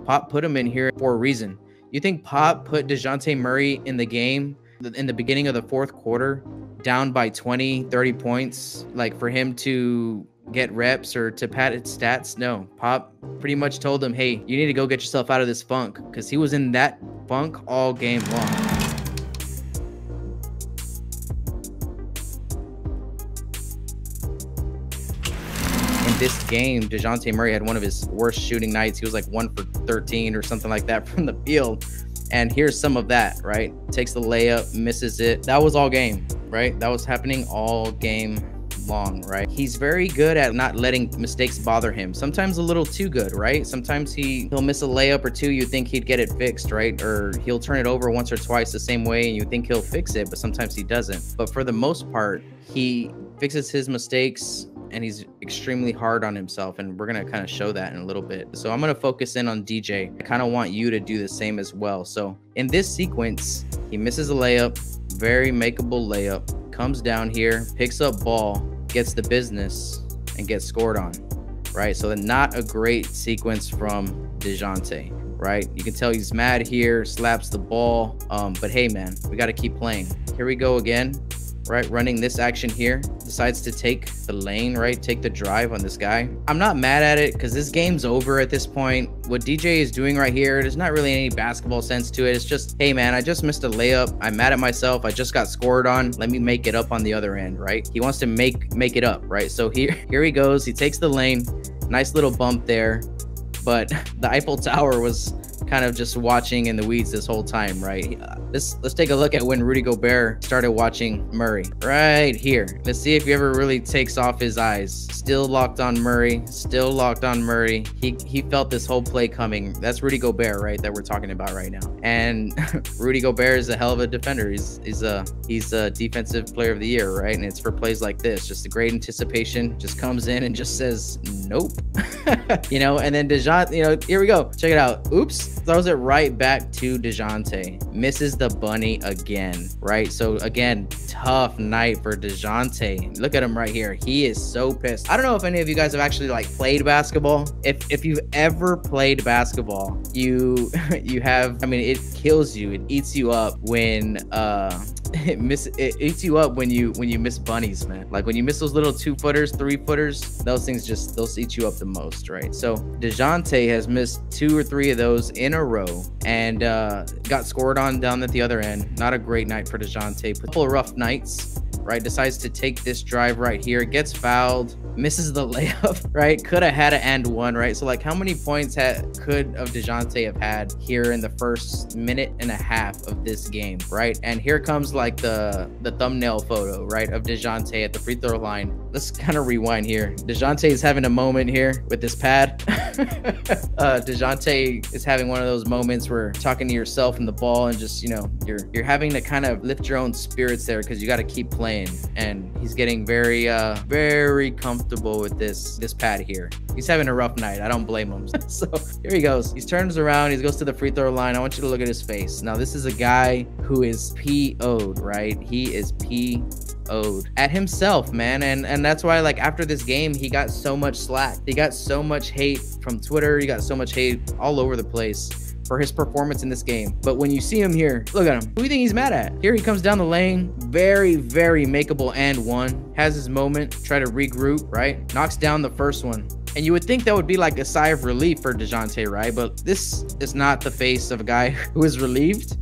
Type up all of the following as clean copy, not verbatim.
Pop put him in here for a reason. You think Pop put Dejounte Murray in the game in the beginning of the fourth quarter, down by 20, 30 points, like for him to get reps or to pad its stats? No, Pop pretty much told him, hey, you need to go get yourself out of this funk, because he was in that funk all game long. In this game, Dejounte Murray had one of his worst shooting nights. He was like 1 for 13 or something like that from the field. And here's some of that, right? Takes the layup, misses it. That was all game, right? That was happening all game long, right? He's very good at not letting mistakes bother him. Sometimes a little too good, right? Sometimes he'll miss a layup or two, you think he'd get it fixed, right? Or he'll turn it over once or twice the same way and you think he'll fix it, but sometimes he doesn't. But for the most part, he fixes his mistakes and he's extremely hard on himself, and we're gonna kind of show that in a little bit. So I'm gonna focus in on DJ. I kind of want you to do the same as well. So in this sequence, he misses a layup, very makeable layup, comes down here, picks up ball, gets the business, and gets scored on, right? So not a great sequence from Dejounte, right? You can tell he's mad here, slaps the ball, but hey man, we got to keep playing. Here we go again, right? Running this action here, decides to take the lane, right? Take the drive on this guy. I'm not mad at it because this game's over at this point. What DJ is doing right here, there's not really any basketball sense to it. It's just, hey man, I just missed a layup. I'm mad at myself. I just got scored on. Let me make it up on the other end, right? He wants to make it up, right? So here he goes. He takes the lane. Nice little bump there. But the Eiffel Tower was kind of just watching in the weeds this whole time, right? Let's take a look at when Rudy Gobert started watching Murray right here. Let's see if he ever really takes off his eyes. Still locked on Murray, still locked on Murray. He felt this whole play coming. That's Rudy Gobert, right, that we're talking about right now. And Rudy Gobert is a hell of a defender. He's a defensive player of the year, right? And it's for plays like this, just a great anticipation, just comes in and just says nope. You know, and then Dejounte, you know, here we go, check it out. Oops, throws it right back to Dejounte. Misses the bunny again, right? So again, tough night for Dejounte. Look at him right here. He is so pissed. I don't know if any of you guys have actually like played basketball. If you've ever played basketball, you have, I mean, it kills you. It eats you up when it eats you up when you miss bunnies, man. Like when you miss those little 2-footers, 3-footers, those things just, those eat you up the most, right? So Dejounte has missed 2 or 3 of those in a row and got scored on down at the other end. Not a great night for Dejounte. A couple of rough nights, right? Decides to take this drive right here, gets fouled, misses the layup, right? Could have had an and one, right? So like how many points could Dejounte have had here in the first minute and a half of this game, right? And here comes like the thumbnail photo, right, of Dejounte at the free throw line. Let's kind of rewind here. Dejounte is having a moment here with this pad. Dejounte is having one of those moments where talking to yourself and the ball and just, you know, you're having to kind of lift your own spirits there because you got to keep playing. And he's getting very very comfortable with this pad here. He's having a rough night. I don't blame him. So here he goes. He turns around. He goes to the free throw line. I want you to look at his face. Now this is a guy who is PO'd, right? He is PO'd at himself, man. And that's why, like, after this game, he got so much slack. He got so much hate from Twitter. He got so much hate all over the place for his performance in this game. But when you see him here, look at him. Who do you think he's mad at? Here he comes down the lane. Very, very makeable and one. Has his moment. Try to regroup, right? Knocks down the first one. And you would think that would be like a sigh of relief for Dejounte, right? But this is not the face of a guy who is relieved.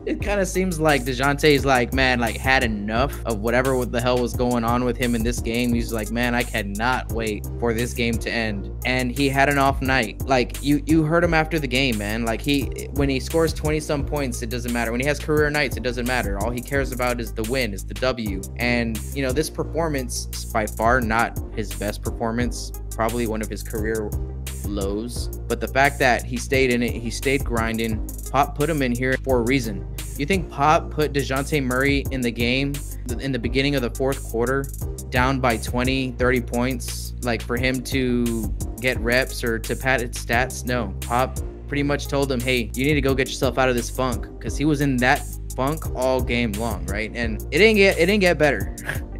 It kind of seems like Dejounte is like, man, like had enough of whatever the hell was going on with him in this game. He's like, man, I cannot wait for this game to end. And he had an off night. Like you heard him after the game, man. Like when he scores 20 some points, it doesn't matter. When he has career nights, it doesn't matter. All he cares about is the win, is the W. And you know, this performance is by far not his best performance, probably one of his career lows. But the fact that he stayed in it, he stayed grinding. Pop put him in here for a reason. You think Pop put Dejounte Murray in the game in the beginning of the fourth quarter, down by 20, 30 points, like for him to get reps or to pad its stats? No, Pop pretty much told him, hey, you need to go get yourself out of this funk, because he was in that funk all game long, right? And it didn't get better.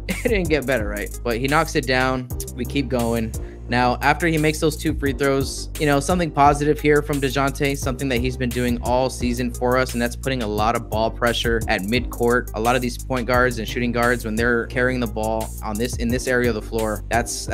It didn't get better, right? But he knocks it down. We keep going. Now, after he makes those 2 free throws, you know, something positive here from Dejounte, something that he's been doing all season for us, and that's putting a lot of ball pressure at midcourt. A lot of these point guards and shooting guards, when they're carrying the ball on in this area of the floor, that's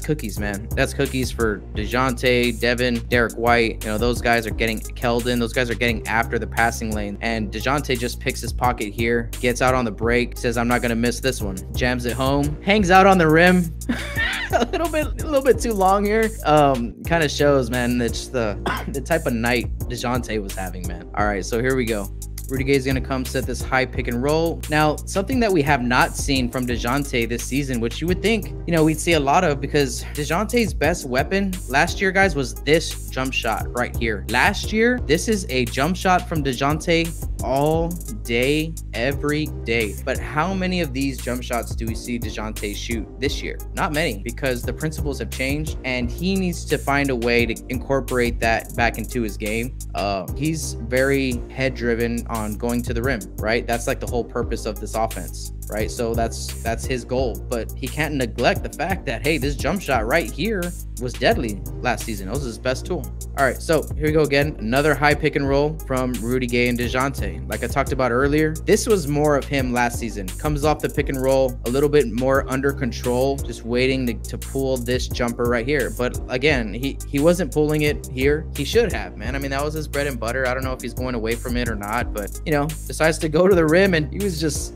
cookies, man. That's cookies for Dejounte, Devin, Derek White. You know, those guys are getting Keldon. Those guys are getting after the passing lane, and Dejounte just picks his pocket here, gets out on the break, says, "I'm not gonna miss this one." Jams it home, hangs out on the rim. a little bit too long here. Kind of shows, man, that's the type of night Dejounte was having, man. All right, so here we go. Rudy Gay is going to come set this high pick and roll. Now, something that we have not seen from Dejounte this season, which you would think, you know, we'd see a lot of, because Dejounte's best weapon last year, guys, was this jump shot right here. Last year, this is a jump shot from Dejounte all day, every day. But how many of these jump shots do we see Dejounte shoot this year? Not many, because the principles have changed, and he needs to find a way to incorporate that back into his game. He's very head driven on going to the rim, right? That's like the whole purpose of this offense, right? So that's his goal, but he can't neglect the fact that, hey, this jump shot right here was deadly last season. It was his best tool. All right, so here we go again. Another high pick and roll from Rudy Gay and Dejounte. Like I talked about earlier, this was more of him last season. Comes off the pick and roll, a little bit more under control, just waiting to pull this jumper right here. But again, he wasn't pulling it here. He should have, man. I mean, that was his bread and butter. I don't know if he's going away from it or not, but, you know, decides to go to the rim, and he was just...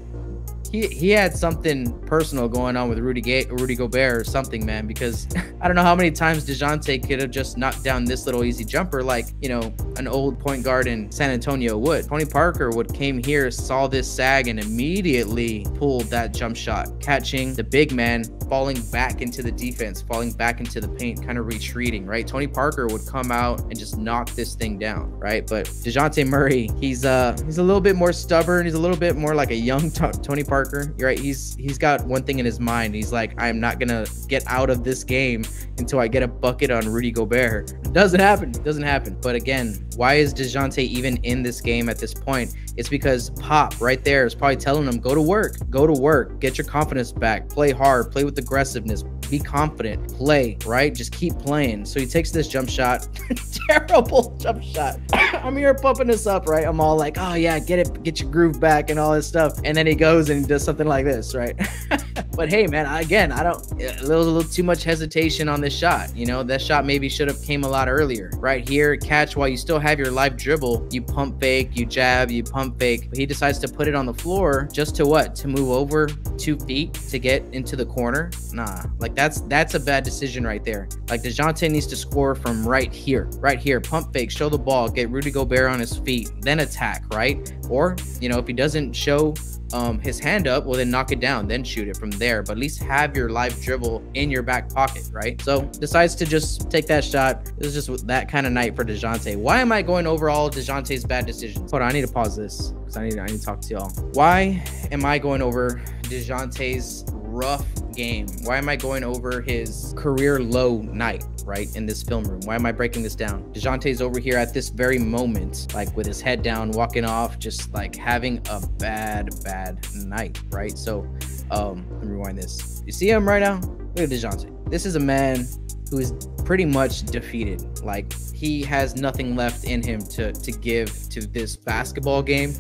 He had something personal going on with Rudy Gobert or something, man, because I don't know how many times Dejounte could have just knocked down this little easy jumper like, you know, an old point guard in San Antonio would. Tony Parker came here, saw this sag, and immediately pulled that jump shot, catching the big man, falling back into the defense, falling back into the paint, kind of retreating, right? Tony Parker would come out and just knock this thing down, right? But Dejounte Murray, he's a little bit more stubborn. He's a little bit more like a young Tony Parker. You're right. He's got one thing in his mind. He's like, I'm not gonna get out of this game until I get a bucket on Rudy Gobert. It doesn't happen. It doesn't happen. But again, why is Dejounte even in this game at this point? It's because Pop right there is probably telling him, go to work, get your confidence back, play hard, play with aggressiveness, be confident, play, right? Just keep playing. So he takes this jump shot, terrible jump shot. I'm here pumping this up, right? I'm all like, oh yeah, get your groove back and all this stuff. And then he goes and does something like this, right? But hey, man, again, a little too much hesitation on this shot. You know, that shot maybe should have came a lot earlier. Right here, catch while you still have your live dribble. You pump fake, you jab, you pump fake. But he decides to put it on the floor just to what? To move over 2 feet to get into the corner? Nah, like that's a bad decision right there. Like Dejounte needs to score from right here, pump fake, show the ball, get Rudy Gobert on his feet, then attack, right? Or, you know, if he doesn't show his hand up, well, then knock it down, then shoot it from there. But at least have your live dribble in your back pocket, right? So decides to just take that shot. It was just that kind of night for Dejounte. Why am I going over all Dejounte's bad decisions? Hold on, I need to pause this because I need to talk to y'all. Why am I going over Dejounte's rough game? Why am I going over his career low night, right, in this film room? Why am I breaking this down? Dejounte's over here at this very moment, like with his head down, walking off, just like having a bad night, right? So let me rewind this. You see him right now? Look at Dejounte. This is a man who is pretty much defeated. Like, he has nothing left in him to give to this basketball game.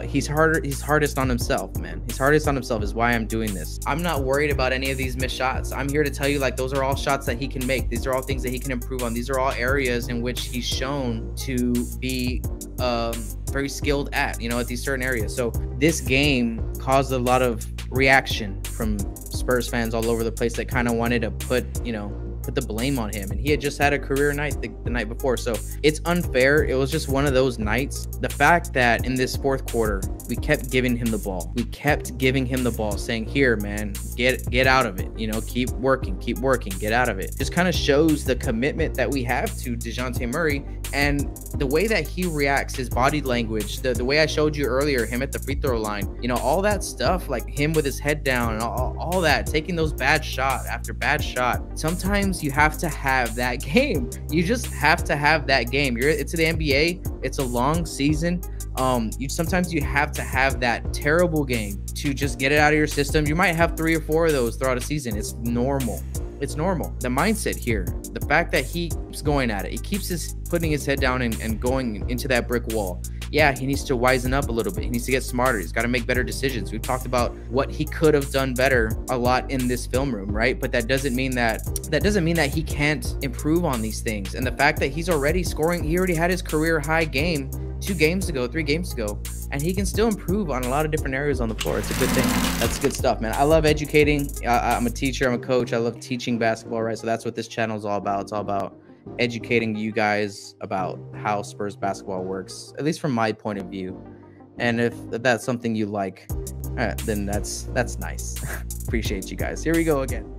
He's hardest on himself, man. He's hardest on himself is why I'm doing this. I'm not worried about any of these missed shots. I'm here to tell you, like, those are all shots that he can make. These are all things that he can improve on. These are all areas in which he's shown to be very skilled at, you know, at these certain areas. So this game caused a lot of reaction from Spurs fans all over the place that kind of wanted to put the blame on him, and he had just had a career night the night before. So it's unfair. It was just one of those nights. The fact that in this fourth quarter we kept giving him the ball, saying, here, man, get out of it, you know, keep working, get out of it, just kind of shows the commitment that we have to Dejounte Murray. And the way that he reacts, his body language, the way I showed you earlier, him at the free throw line, you know, all that stuff, like him with his head down and all that, taking those bad shot after bad shot. Sometimes you have to have that game. You just have to have that game. It's the NBA. It's a long season. Sometimes you have to have that terrible game to just get it out of your system. You might have 3 or 4 of those throughout a season. It's normal. It's normal. The mindset here, the fact that he keeps going at it, he keeps putting his head down and going into that brick wall. Yeah, he needs to wisen up a little bit. He needs to get smarter. He's got to make better decisions. We've talked about what he could have done better a lot in this film room, right? But that doesn't mean that he can't improve on these things. And the fact that he's already scoring, he already had his career high game 3 games ago, and he can still improve on a lot of different areas on the floor. It's a good thing. That's good stuff, man. I love educating. I'm a teacher. I'm a coach. I love teaching basketball, right? So that's what this channel is all about. It's all about educating you guys about how Spurs basketball works, at least from my point of view. And if that's something you like, then that's nice. Appreciate you guys. Here we go again.